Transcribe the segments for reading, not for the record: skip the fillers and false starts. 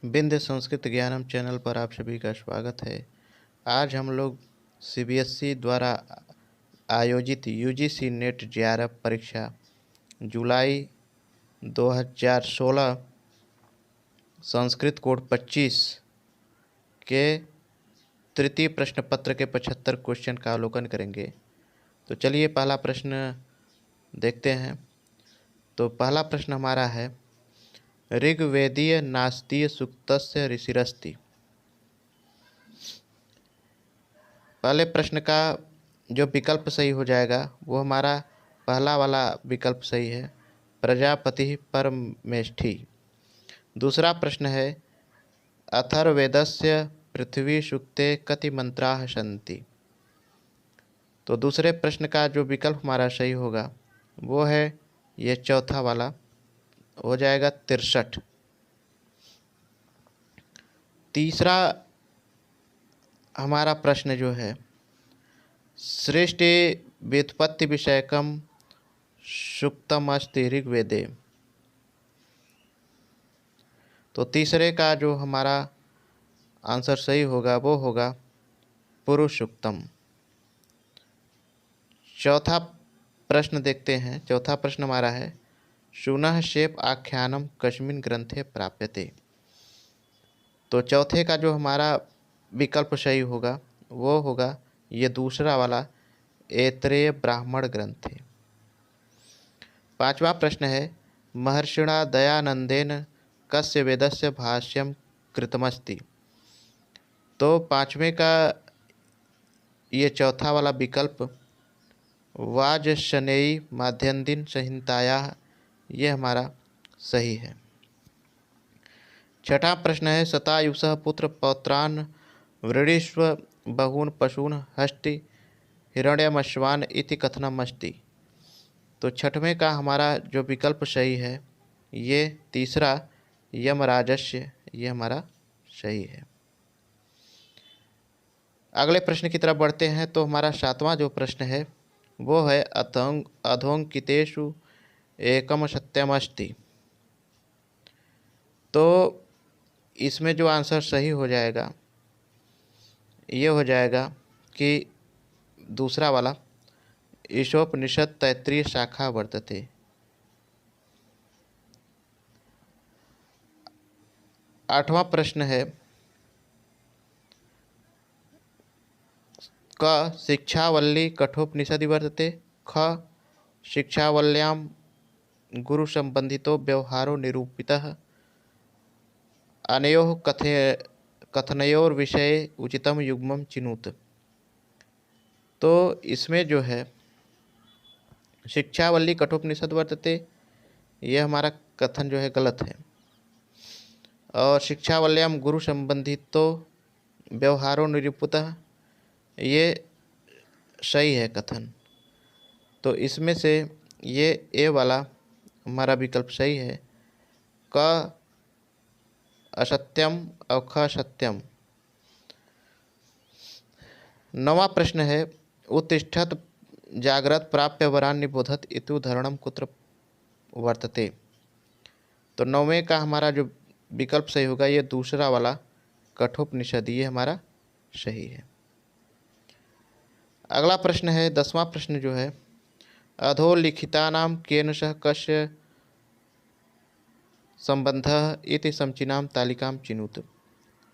विंध्य संस्कृत ज्ञानम चैनल पर आप सभी का स्वागत है। आज हम लोग सीबीएसई द्वारा आयोजित यूजीसी नेट जेआरएफ परीक्षा जुलाई 2016 संस्कृत कोड 25 के तृतीय प्रश्न पत्र के 75 क्वेश्चन का अवलोकन करेंगे। तो चलिए पहला प्रश्न देखते हैं। तो पहला प्रश्न हमारा है, ऋग्वेदीय नास्तीय सूक्तस्य ऋषिरस्ति। पहले प्रश्न का जो विकल्प सही हो जाएगा वो हमारा पहला वाला विकल्प सही है, प्रजापति परमेष्ठी। दूसरा प्रश्न है, अथर्ववेदस्य पृथ्वी सूक्ते कति मंत्राः सन्ति। तो दूसरे प्रश्न का जो विकल्प हमारा सही होगा वो है ये चौथा वाला, हो जाएगा 63। तीसरा हमारा प्रश्न जो है, सृष्टि व्युत्पत्ति विषयकम सूक्तमस्ति ऋग्वेदे। तो तीसरे का जो हमारा आंसर सही होगा वो होगा पुरुष सूक्तम। चौथा प्रश्न देखते हैं। चौथा प्रश्न हमारा है, शूनः शेप आख्यानम कस्मिन् ग्रंथे प्राप्यते। तो चौथे का जो हमारा विकल्प सही होगा वो होगा ये दूसरा वाला, ऐत्रेय ब्राह्मण ग्रंथ है। पांचवा प्रश्न है, महर्षिणा दयानंदेन कस्य वेदस्य भाष्यम कृतमस्ति। तो पांचवें का ये चौथा वाला विकल्प वाजश्नेयी माध्यन्दिन संहितायाः, ये हमारा सही है। छठा प्रश्न है, शतायुषः पुत्र पौत्रान् वृणीष्व बहून् पशून् हस्ति हिरण्यमश्वान् इति कथनमस्ति। तो छठवें का हमारा जो विकल्प सही है ये तीसरा यमराजस्य, ये हमारा सही है। अगले प्रश्न की तरफ बढ़ते हैं। तो हमारा सातवां जो प्रश्न है वो है, अधोंकितेषु एकम सत्यमस्ति। तो इसमें जो आंसर सही हो जाएगा ये हो जाएगा कि दूसरा वाला, ईशोपनिषद तैत्तिरीय शाखा वर्तते। आठवां प्रश्न है, क शिक्षावल्ली कठोपनिषदि वर्तते, ख शिक्षावल्यां गुरु संबंधितो व्यवहारो निरूपितः, अनयोः कथनयोर्विषये उचितम युग्मं चिनुत। तो इसमें जो है शिक्षावल्ली कठोपनिषद वर्तते, ये हमारा कथन जो है गलत है, और शिक्षावल्याम गुरु संबंधितो व्यवहारो निरूपितः, ये सही है कथन। तो इसमें से ये ए वाला हमारा विकल्प सही है, क असत्यम और ख सत्यम। नवा प्रश्न है, उत्तिष्ठत जाग्रत प्राप्य वरान् निबोधत इति उदाहरणम कुत्र वर्तते। तो नौवें का हमारा जो विकल्प सही होगा ये दूसरा वाला कठोपनिषद, ये हमारा सही है। अगला प्रश्न है, 10वां प्रश्न जो है, अधोलिखितानां केन सह कस्य संबंधः इति समुचीनां तालिकां चिनुत।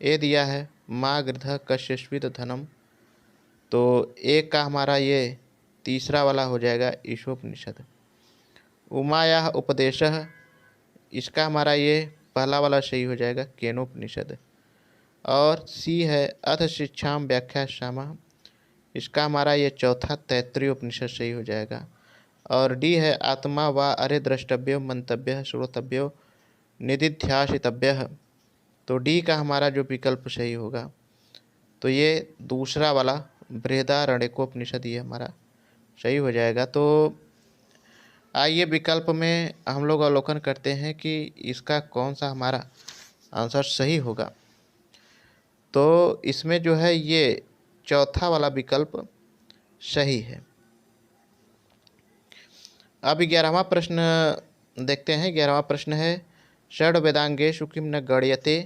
ए दिया है, माँ गृधः कस्य स्विद धनम। तो एक का हमारा ये तीसरा वाला हो जाएगा ईशोपनिषद। उमायाः उपदेशः, इसका हमारा ये पहला वाला सही हो जाएगा केनोपनिषद। और सी है, अथ शिक्षाम व्याख्यास्यामः, इसका हमारा ये चौथा तैत्तिरीय उपनिषद सही हो जाएगा। और डी है, आत्मा व अरे द्रष्टव्यो मंतव्य श्रोतव्यो निदिध्यासितव्य। तो डी का हमारा जो विकल्प सही होगा तो ये दूसरा वाला बृहदारण्यकोपनिषद, ये हमारा सही हो जाएगा। तो आइए विकल्प में हम लोग अवलोकन करते हैं कि इसका कौन सा हमारा आंसर सही होगा। तो इसमें जो है ये चौथा वाला विकल्प सही है। अब 11वां प्रश्न देखते हैं। 11वां प्रश्न है, षड वेदांगेषु किम न गण्यते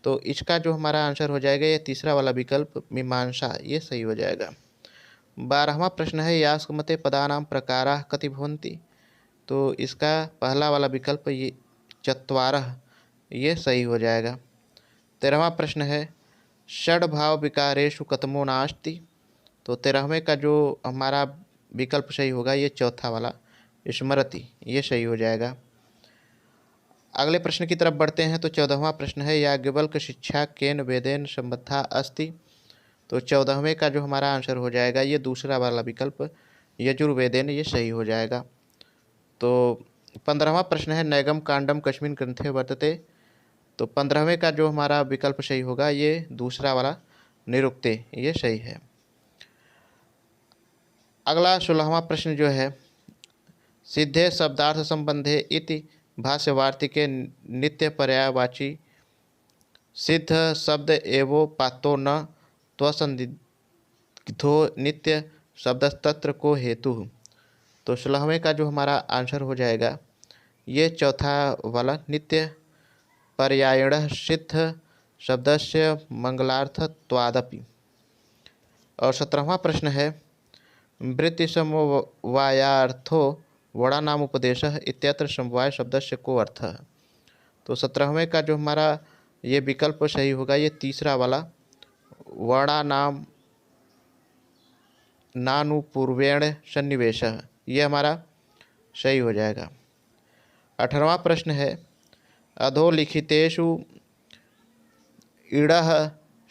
तो इसका जो हमारा आंसर हो जाएगा ये तीसरा वाला विकल्प मीमांसा, ये सही हो जाएगा। 12वां प्रश्न है यास्कमते पदानां प्रकाराः कति भवन्ति। तो इसका पहला वाला विकल्प ये चत्वारः, ये सही हो जाएगा। 13वां प्रश्न है षड्भाव विकारेषु कतमो नास्ति। तो 13वें का जो हमारा विकल्प सही होगा ये चौथा वाला स्मृति, ये सही हो जाएगा। अगले प्रश्न की तरफ बढ़ते हैं। तो 14वां प्रश्न है याज्ञवल्क्य शिक्षा केन वेदेन संबद्धा अस्ति। तो 14वें का जो हमारा आंसर हो जाएगा ये दूसरा वाला विकल्प यजुर्वेदेन, ये सही हो जाएगा। तो 15वां प्रश्न है नैगम कांडम कस्मिन् ग्रंथे वर्तते। तो 15वें का जो हमारा विकल्प सही होगा ये दूसरा वाला निरुक्ते, ये सही है। अगला 16वां प्रश्न जो है सिद्धे शब्दार्थ संबंधे इति भाष्यवार्तिके नित्य पर्यायवाची सिद्ध शब्द एवोपात्तो न त्वसंदिग्धो नित्य शब्दस्तत्र को हेतु। तो 16वें का जो हमारा आंसर हो जाएगा ये चौथा वाला नित्य पर्यायण सिद्ध शब्दस्य मंगलार्थत्वादपि। और 17वां प्रश्न है वृत्तिसमवायार्थो वर्णानामुपदेशः इत्यत्र समवाय शब्दस्य को अर्थः। तो 17वें का जो हमारा ये विकल्प सही होगा ये तीसरा वाला वर्णानाम नानुपूर्वेण सन्निवेशः, ये हमारा सही हो जाएगा। 18वां प्रश्न है अधोलिखितेषु इडः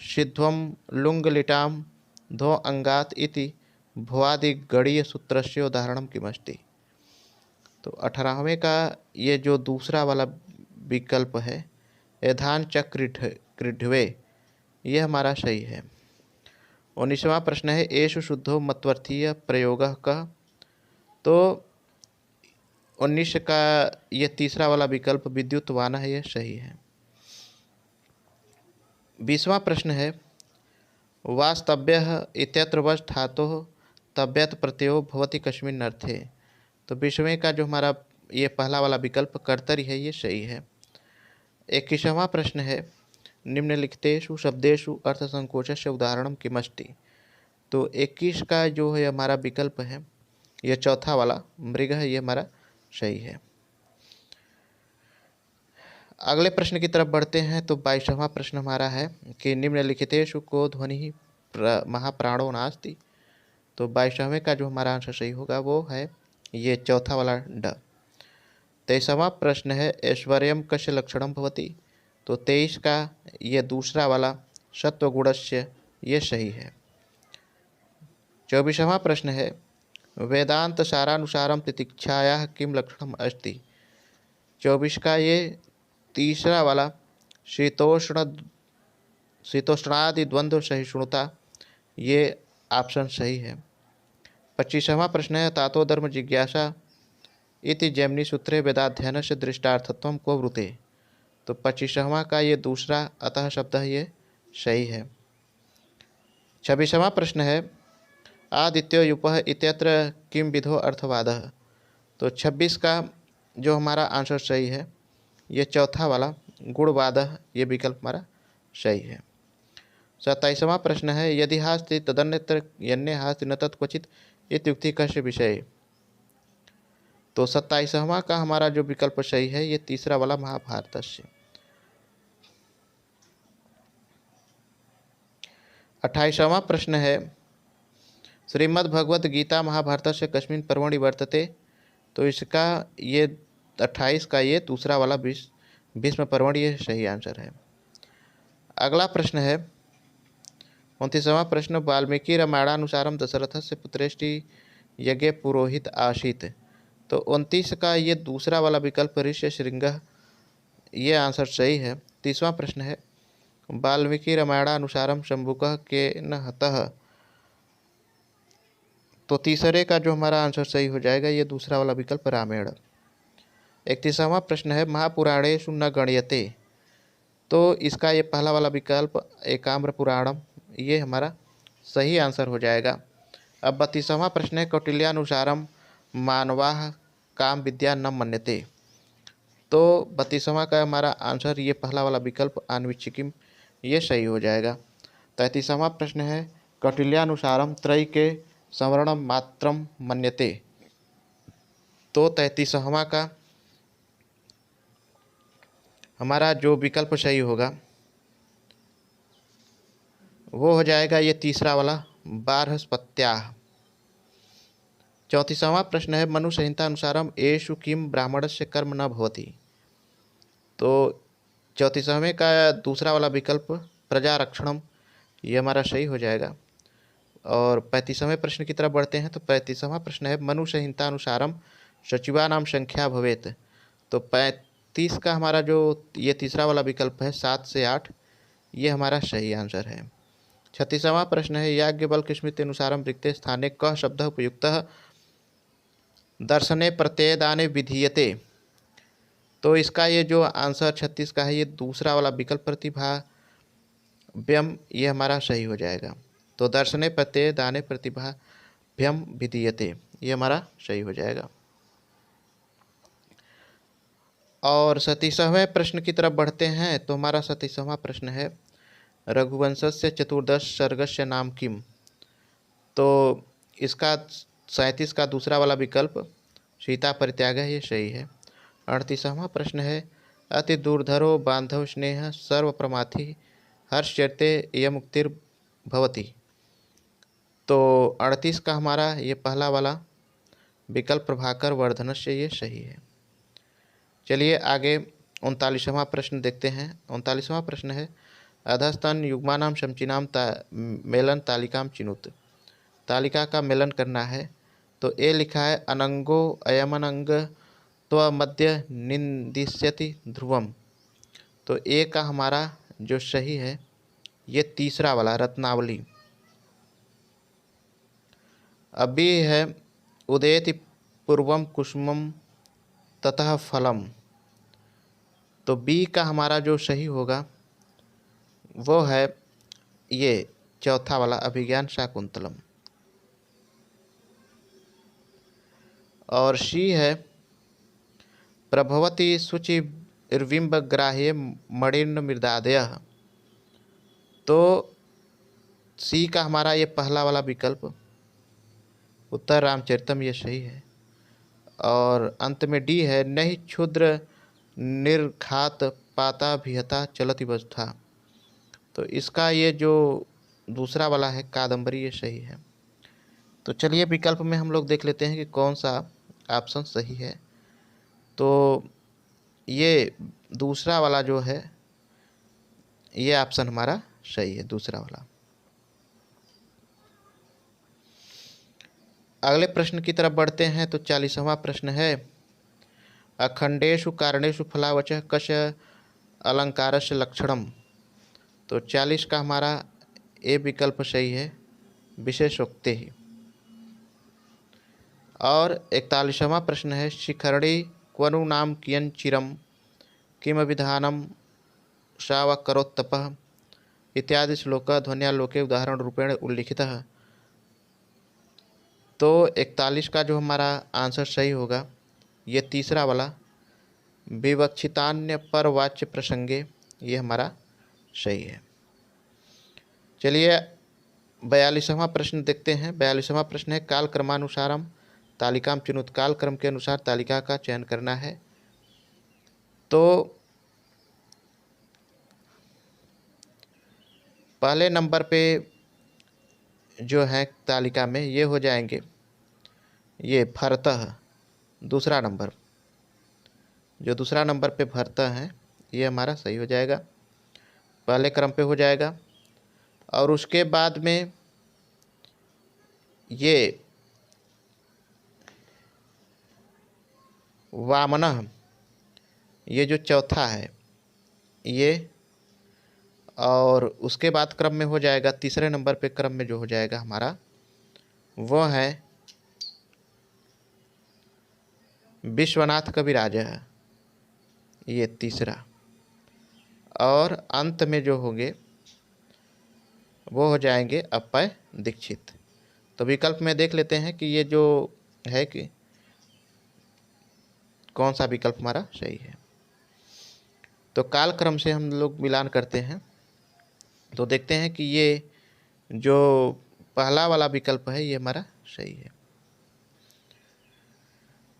सिध्वं लुङ्गलिटां धो अंगात इति भुवादिगणीय सूत्रस्य उदाहरणं किमस्ति। तो 18वें का ये जो दूसरा वाला विकल्प है एधान चक्रिढ्वे, ये हमारा सही है। 19वां प्रश्न है एषु शुद्धो मत्वर्थीय प्रयोगः कः। तो 19 का ये तीसरा वाला विकल्प विद्युतवान है, ये सही है। 20वां प्रश्न है वास्तव्यः इत्यत्र वश धातोः तव्यत् प्रत्ययो भवति कस्मिन् अर्थे। तो 20वें का जो हमारा ये पहला वाला विकल्प कर्तरी है, ये सही है। 21वां प्रश्न है निम्नलिखितेषु शब्देषु अर्थसंकोचस्य उदाहरणं किमस्ति। तो 21 का जो है हमारा विकल्प है ये चौथा वाला मृग है, ये हमारा सही है। अगले प्रश्न की तरफ बढ़ते हैं। तो 22वां प्रश्न हमारा है कि निम्नलिखितेषु को ध्वनि महाप्राणो नास्ति। तो 22वें का जो हमारा आंसर सही होगा वो है ये चौथा वाला ड। 23वां प्रश्न है ऐश्वर्यम कस्य लक्षणम भवति। तो 23 का ये दूसरा वाला सत्वगुणस्य, ये सही है। 24वां प्रश्न है वेदांत सारानुसारम तितिक्षायाः किम लक्षणम अस्ति। 24 का ये तीसरा वाला शीतोष्णादि द्वंद्व सहिष्णुता, ये ऑप्शन सही है। 25वां प्रश्न है तातो धर्म जिज्ञासा इति जैमिनी सूत्रे वेदाध्ययन से दृष्टार्थत्वं को ब्रूते। तो 25वां का ये दूसरा अतः शब्द है, ये सही है। 26वां प्रश्न है आदित्यो युपः इत्यत्र किम विधो अर्थवादः। तो 26 का जो हमारा आंसर सही है ये चौथा वाला गुणवादः, ये विकल्प हमारा सही है। 27वां प्रश्न है यदि हास्ति तदन्यत्र यन्य हास्ति न तत्क्वचित इत्युक्ति कस्य विषय। तो 27वां का हमारा जो विकल्प सही है ये तीसरा वाला महाभारत से। 28वां प्रश्न है श्रीमद्भगवद गीता महाभारत से कस्मिन् पर्वणि वर्तते। तो इसका ये 28 का ये दूसरा वाला भीष्म पर्वण, ये सही आंसर है। अगला प्रश्न है 29वां प्रश्न वाल्मीकि रामायणानुसारम दशरथस्य पुत्रेष्टि यज्ञ पुरोहित आसीत। तो 29 का ये दूसरा वाला विकल्प ऋष्य श्रृंगः, ये आंसर सही है। 30वां प्रश्न है वाल्मीकि रामायणानुसारम शंभुकः के न हतः। तो तीसरे का जो हमारा आंसर सही हो जाएगा ये दूसरा वाला विकल्प रामायण। 31वां प्रश्न है महापुराणेषु न गण्यते। तो इसका ये पहला वाला विकल्प एकाम्र पुराणम, ये हमारा सही आंसर हो जाएगा। अब 32वां प्रश्न है कौटिल्यानुसारम मानवाः काम विद्या न मन्यते। तो 32वां का हमारा आंसर ये पहला वाला विकल्प आन्वीक्षिकीम ये सही हो जाएगा। 33वां प्रश्न है कौटिल्यानुसारम त्रयी के संवरणम मात्रम मन्यते। तो 33वां का हमारा जो विकल्प सही होगा वो हो जाएगा ये तीसरा वाला बारहस्पत्याः। 34वां प्रश्न है मनु संहिता अनुसारम एषु किम ब्राह्मणस्य कर्म न भवति। तो 34वें का दूसरा वाला विकल्प प्रजारक्षणम ये हमारा सही हो जाएगा। और 35वें प्रश्न की तरफ बढ़ते हैं। तो 35वां प्रश्न है मनु संहिता अनुसारम सचिवानाम संख्या भवेत। तो 35 का हमारा जो ये तीसरा वाला विकल्प है 7 से 8 ये हमारा सही आंसर है। 36वां प्रश्न है याज्ञवल्क्य स्मृति अनुसारम रिक्ते स्थाने कः शब्द उपयुक्त दर्शने प्रत्ययदाने विधीयते। तो इसका ये जो आंसर 36 का है ये दूसरा वाला विकल्प प्रतिभाव्यम ये हमारा सही हो जाएगा। तो दर्शने प्रत्ययदाने प्रतिभाव्यम विधीयते ये हमारा सही हो जाएगा। और 37वें प्रश्न की तरफ बढ़ते हैं। तो हमारा 37वां प्रश्न है रघुवंशस्य चतुर्दश सर्गस्य नाम किम। तो इसका 37 का दूसरा वाला विकल्प सीता परित्याग है ये सही है। 38वां प्रश्न है अति दूरधरो बांधव स्नेह सर्व प्रमाथि हर्षचरते यमुक्तिर भवति। तो 38 का हमारा ये पहला वाला विकल्प प्रभाकर वर्धनस्य ये सही है। चलिए आगे 39वां प्रश्न देखते हैं। 39वां प्रश्न है अधस्तन युग्मानाम समचिनाम मेलन तालिकाम चिनुत। तालिका का मेलन करना है। तो ए लिखा है अनंगो अयमनंग तो मध्य निंदिष्यति ध्रुवम। तो ए का हमारा जो सही है ये तीसरा वाला रत्नावली। अभी है उदेति पूर्वम कुसुमम ततः फलम। तो बी का हमारा जो सही होगा वो है ये चौथा वाला अभिज्ञान शाकुंतलम। और सी है प्रभवती शुचि इर्विम्ब ग्राह्य मणिर्न मृदादय। तो सी का हमारा ये पहला वाला विकल्प उत्तर रामचरितम ये सही है। और अंत में डी है नहीं क्षुद्र निर्घात पाता भिहता चलति वस्था। तो इसका ये जो दूसरा वाला है कादम्बरी ये सही है। तो चलिए विकल्प में हम लोग देख लेते हैं कि कौन सा ऑप्शन सही है। तो ये दूसरा वाला जो है ये ऑप्शन हमारा सही है दूसरा वाला। अगले प्रश्न की तरफ बढ़ते हैं। तो 40वां प्रश्न है अखंडेषु कारणेषु फलावचः कस्य अलंकारस्य लक्षणम। तो 40 का हमारा ए विकल्प सही है विशेषोक्ते ही। और 41वां प्रश्न है शिखरणी क्वनु नाम कियन चिरम किम विधानम शावकरोत्तपः इत्यादि श्लोक ध्वन्यालोके उदाहरण रूपेण उल्लिखितः। तो 41 का जो हमारा आंसर सही होगा ये तीसरा वाला विवक्षितान्य परवाच्य प्रसंगे ये हमारा सही है। चलिए 42वां प्रश्न देखते हैं। 42वां प्रश्न है काल क्रमानुसारम तालिकाम चुनुत। काल क्रम के अनुसार तालिका का चयन करना है। तो पहले नंबर पे जो है तालिका में ये हो जाएंगे ये भरतः। दूसरा नंबर जो दूसरा नंबर पे भरतः है ये हमारा सही हो जाएगा, पहले क्रम पे हो जाएगा। और उसके बाद में ये वामनः ये जो चौथा है ये, और उसके बाद क्रम में हो जाएगा तीसरे नंबर पे क्रम में जो हो जाएगा हमारा वो है विश्वनाथ कविराज है ये तीसरा। और अंत में जो होंगे वो हो जाएंगे अप्पय दीक्षित। तो विकल्प में देख लेते हैं कि ये जो है कि कौन सा विकल्प हमारा सही है। तो कालक्रम से हम लोग मिलान करते हैं तो देखते हैं कि ये जो पहला वाला विकल्प है ये हमारा सही है।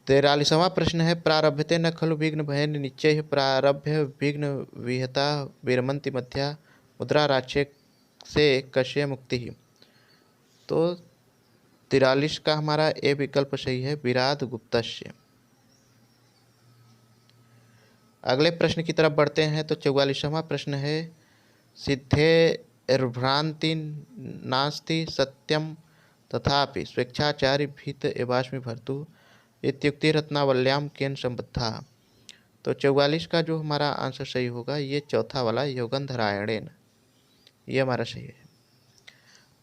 43वां प्रश्न है प्रारभ्यते न खलु विघ्न भयन निश्चय प्रारभ्य विघ्न विहता विरमंति मध्या मुद्रा राक्षे से कश्य मुक्ति। तो 43 का हमारा ए विकल्प सही है, विराट गुप्तस्य। अगले प्रश्न की तरफ बढ़ते हैं तो 44वां प्रश्न है सिद्धे भ्रांति नास्ति सत्यम तथापि स्वेच्छाचारी भीत एवास्मि भर्तु इत्युक्ति रत्नावल्याम केन संबद्धा। तो 44 का जो हमारा आंसर सही होगा ये चौथा वाला योगंधरायणेन, ये हमारा सही है।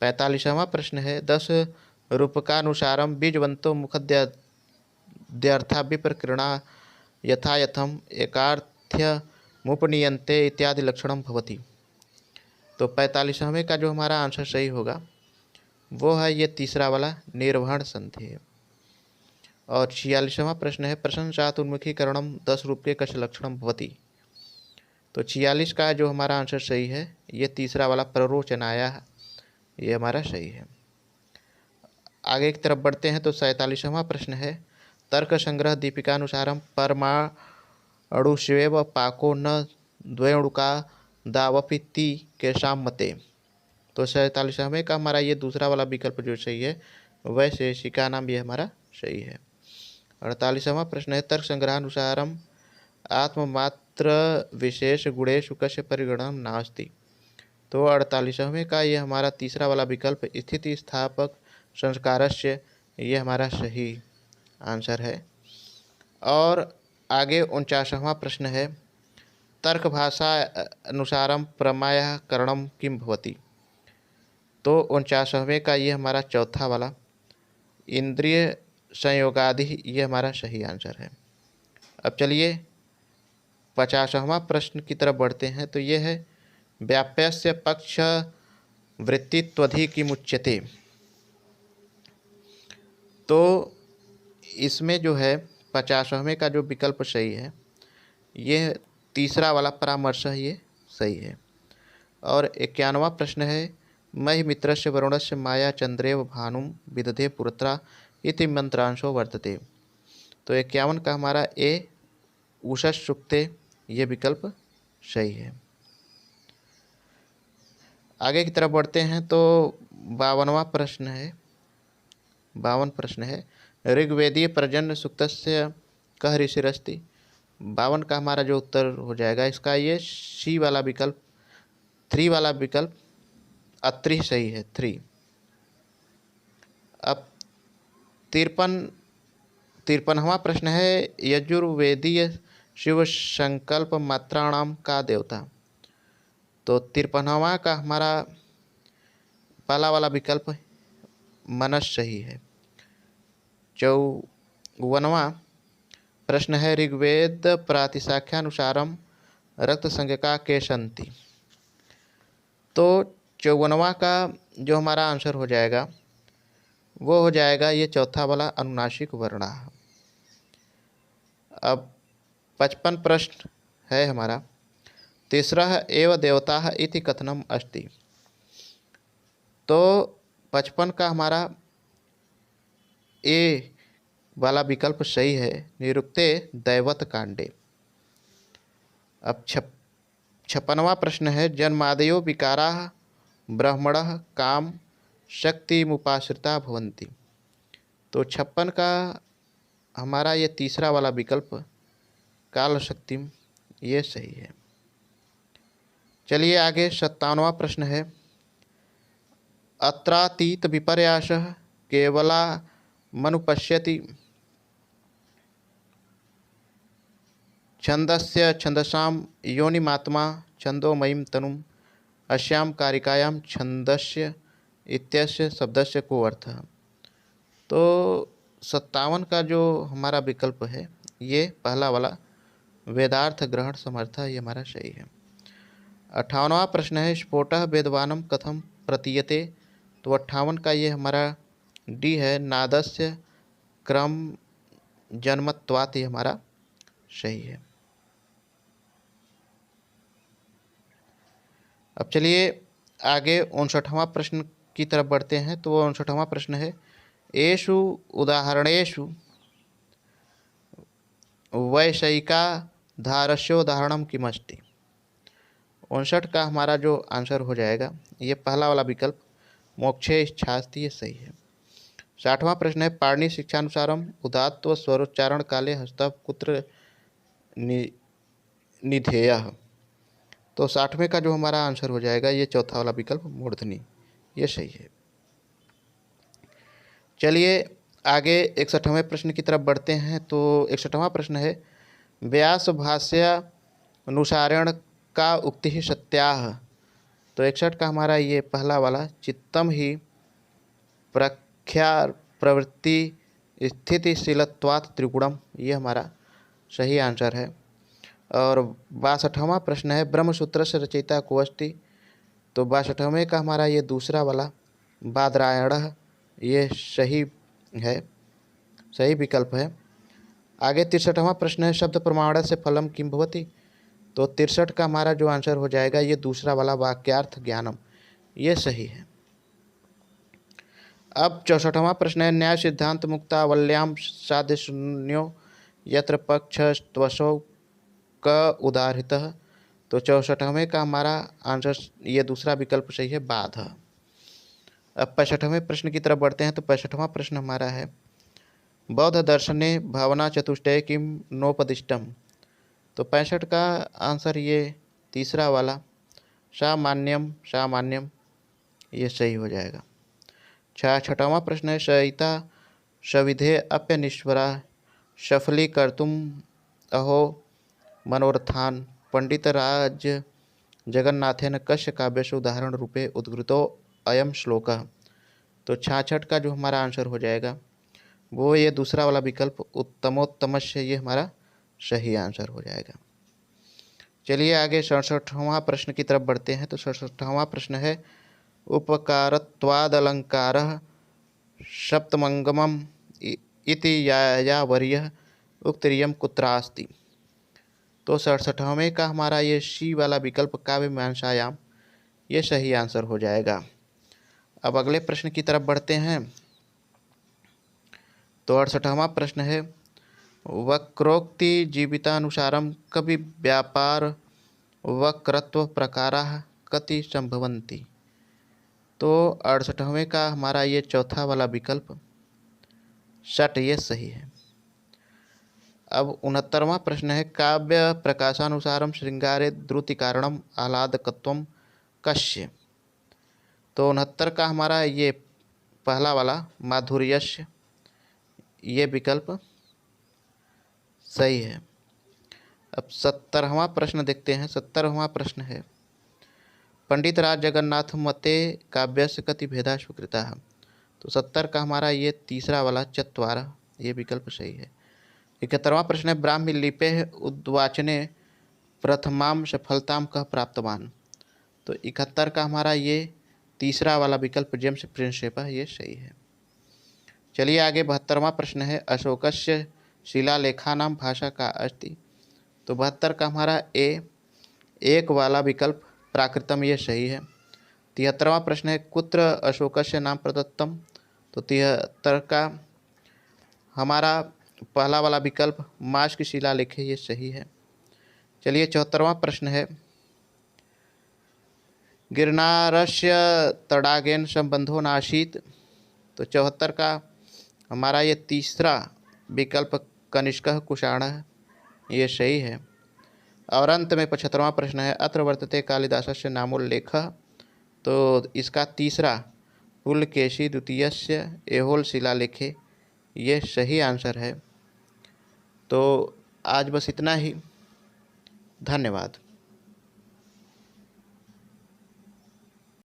45वां प्रश्न है 10 रूपकानुसारम बीजवंतो मुखद्यर्था विप्रकीर्णा यथा यथम एकार्थ्य मुपनीयन्ते इत्यादि लक्षणम भवति। तो 45वें का जो हमारा आंसर सही होगा वो है ये तीसरा वाला निर्वहन संधि है। और 46वां प्रश्न है प्रशंसात उन्मुखीकरणम 10 रूपये कश लक्षणम भवति। तो 46 का जो हमारा आंसर सही है ये तीसरा वाला प्ररोचनाया, ये हमारा सही है। आगे की तरफ बढ़ते हैं तो 47वां प्रश्न है तर्क संग्रह दीपिकानुसारम परमाणुष्वेव पाको न द्वयोणुका दावपिति के शाम मते। तो 47वें का हमारा ये दूसरा वाला विकल्प जो सही है वैशेषिका नाम, ये हमारा सही है। 48वां प्रश्न है तर्क संग्रहानुसारम आत्ममात्र विशेष गुणेषु कस्य परिगणनम नास्ति। तो 48वें का ये हमारा तीसरा वाला विकल्प स्थिति स्थापक संस्कारस्य, ये हमारा सही आंसर है। और आगे 49वां प्रश्न है तर्क भाषा अनुसारम प्रमायकरणम किम भवति। तो 49वें का ये हमारा चौथा वाला इंद्रिय संयोगादि, ये हमारा सही आंसर है। अब चलिए 50वां प्रश्न की तरफ बढ़ते हैं तो ये है व्याप्यस्य पक्ष वृत्तित्वधि की मुच्यते। तो इसमें जो है 50वें का जो विकल्प सही है ये तीसरा वाला परामर्श है, ये सही है। और 51वां प्रश्न है महि मित्रस्य वरुणस्य माया चंद्रेव भानुम विदधे पुरत्रा इति मंत्रांशो वर्तते। तो 51 का हमारा ए उषस सुक्ते, ये विकल्प सही है। आगे की तरफ बढ़ते हैं तो 52वां प्रश्न है 52 प्रश्न है ऋग्वेदीय पर्जन्य सूक्तस्य कह ऋषिरस्ति। 52 का हमारा जो उत्तर हो जाएगा इसका ये सी वाला विकल्प 3 वाला विकल्प अत्रि सही है 3। अब 53वां प्रश्न है यजुर्वेदीय शिव संकल्प मात्राणाम का देवता। तो 53वां का हमारा पहला वाला विकल्प मनस सही है। 54वां प्रश्न है ऋग्वेद प्रातिशाख्यानुसारम रक्त संज्ञका के संति। तो 54वां का जो हमारा आंसर हो जाएगा वो हो जाएगा ये चौथा वाला अनुनासिक वर्णा। अब 55 प्रश्न है हमारा तीसरा एव देवता इति कथनम अस्ति। तो 55 का हमारा ए वाला विकल्प सही है निरुक्ते दैवत कांडे। अब 56वां प्रश्न है जन्मादयो विकारा ब्रह्मण काम शक्ति मुपाश्रिता भवन्ति। तो 56 का हमारा ये तीसरा वाला विकल्प काल शक्ति, ये सही है। चलिए आगे 57वां प्रश्न है अत्रातीत विपर्यास केवला मनुपश्यति छंदस्य छंदसाम योनिमात्मा छंदोमयीं तनुम अस्याम कारिकायाम छंदस्य इत्यस्य शब्दस्य को अर्थ। तो 57 का जो हमारा विकल्प है ये पहला वाला वेदार्थ ग्रहण समर्थ, ये हमारा सही है। 58वां प्रश्न है स्फोटः वेदवानम कथम प्रतीयते। तो 58 का ये हमारा डी है नादस्य क्रम जन्मत्वात्, ये हमारा सही है। अब चलिए आगे 59वां प्रश्न की तरफ बढ़ते हैं। तो वो 59वां प्रश्न है, एषु उदाहरणेषु वैषयिकाधारस्योदाहरणं किमस्ति। 59 का हमारा जो आंसर हो जाएगा ये पहला वाला विकल्प मोक्षे इच्छास्ति, ये सही है। 60वां प्रश्न है, पाणिनि शिक्षानुसारम उदात्त स्वरोच्चारण काले हस्तः कुत्र निधेयः। तो 60वें का जो हमारा आंसर हो जाएगा ये चौथा वाला विकल्प मूर्धनि, ये सही है। चलिए आगे 61वें प्रश्न की तरफ बढ़ते हैं। तो 61वां प्रश्न है, व्यास भाष्य अनुसारेण का उक्ति ही सत्याह। तो 61 का हमारा ये पहला वाला चित्तम ही प्रख्या प्रवृत्ति स्थितिशीलत्वात् त्रिगुणम, ये हमारा सही आंसर है। और 62वां प्रश्न है, ब्रह्मसूत्र से रचयिता को अस्ति। तो 62वें का हमारा ये दूसरा वाला बादरायण, ये सही है, सही विकल्प है। आगे 63वां प्रश्न है, शब्द प्रमाण से फलम किम भवति। तो 63 का हमारा जो आंसर हो जाएगा ये दूसरा वाला वाक्यार्थ ज्ञानम, ये सही है। अब 64वां प्रश्न है, न्याय सिद्धांत मुक्तावल्याम साध्य शून्यो यत्र पक्षस्त्वसौ क उदाहृतः। तो 64वें का हमारा आंसर ये दूसरा विकल्प सही है, बाध। अब 65वें प्रश्न की तरफ बढ़ते हैं। तो 65वां प्रश्न हमारा है, बौद्ध दर्शने भावना चतुष्टय किम नोपदिष्टम। तो 65 का आंसर ये तीसरा वाला सामान्यम सामान्यम, ये सही हो जाएगा। 66वां प्रश्न है, सहिता सविधे अप्यनिश्वरा सफली कर्तुम अहो मनोरथान पंडितराज जगन्नाथेन कस्य काव्यस्य उदाहरण रूपे उद्घृतो अयम श्लोक। तो 66 का जो हमारा आंसर हो जाएगा वो ये दूसरा वाला विकल्प उत्तमोत्तमस्य, ये हमारा सही आंसर हो जाएगा। चलिए आगे 67वां प्रश्न की तरफ बढ़ते हैं। तो 67वां प्रश्न है, उपकारत्वादलंकारः सप्तमंगमम इति यायावर्यः उक्तरियम कुत्रास्ति। तो 67वें का हमारा ये सी वाला विकल्प काव्य मीमांसायाम, ये सही आंसर हो जाएगा। अब अगले प्रश्न की तरफ बढ़ते हैं। तो 68वां प्रश्न है, वक्रोक्ति जीवितानुसारम कवि व्यापार वक्रत्व प्रकाराः कति संभवन्ति। तो 68वें का हमारा ये चौथा वाला विकल्प षट, ये सही है। अब 69वां प्रश्न है, काव्य प्रकाशानुसारम श्रृंगारे द्रुति कारणम आह्लादकत्वम कस्य। तो 69 का हमारा ये पहला वाला माधुर्यस्य, ये विकल्प सही है। अब 70वां प्रश्न देखते हैं। 70वां प्रश्न है, पंडित राज जगन्नाथ मते काव्यस्य कति भेदा स्वीकृताः। तो 70 का हमारा ये तीसरा वाला चत्वार, ये विकल्प सही है। 71वां प्रश्न है, ब्राह्मी लिपे उद्वाचने प्रथमाम सफलताम कः प्राप्तवान। तो 71 का हमारा ये तीसरा वाला विकल्प जेम्स प्रिंसेप, ये सही है। चलिए आगे 72वां प्रश्न है, अशोकस्य शिलालेखानां भाषा का अस्ति। तो 72 का हमारा एक वाला विकल्प प्राकृतम, ये सही है। 73वां प्रश्न है, कुत्र अशोकस्य नाम प्रदत्तम। तो 73 का हमारा पहला वाला विकल्प माश की शिलालेख, ये सही है। चलिए 74वां प्रश्न है, गिरनारस्य तडागेन संबंधो नासीत। तो 74 का हमारा ये तीसरा विकल्प कनिष्कः कुषाणः, ये सही है। और अंत में 75वां प्रश्न है, अत्र वर्तते कालिदासस्य नामोल्लेखः। तो इसका तीसरा पुलकेशी द्वितीयस्य एहोल शिलालेखे, ये सही आंसर है। तो आज बस इतना ही, धन्यवाद।